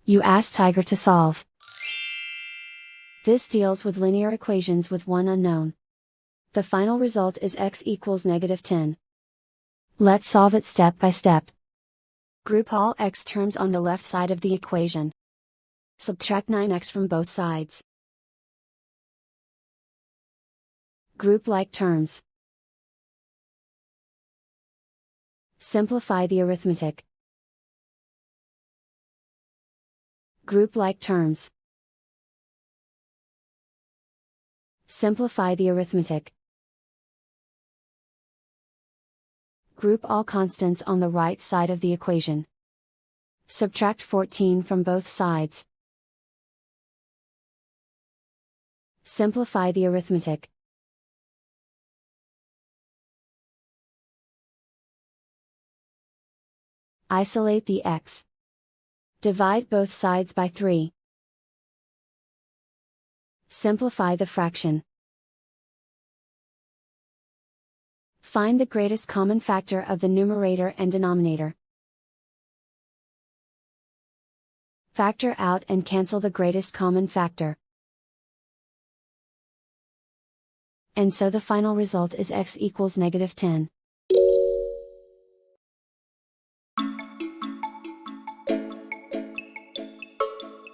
You ask Tiger to solve. This deals with linear equations with one unknown. The final result is x equals -10. Let's solve it step by step. Group all x terms on the left side of the equation. Subtract 9x from both sides. Group like terms. Simplify the arithmetic. Group like terms. Simplify the arithmetic. Group all constants on the right side of the equation. Subtract 14 from both sides. Simplify the arithmetic. Isolate the x. Divide both sides by 3. Simplify the fraction. Find the greatest common factor of the numerator and denominator. Factor out and cancel the greatest common factor. And so the final result is x equals -10.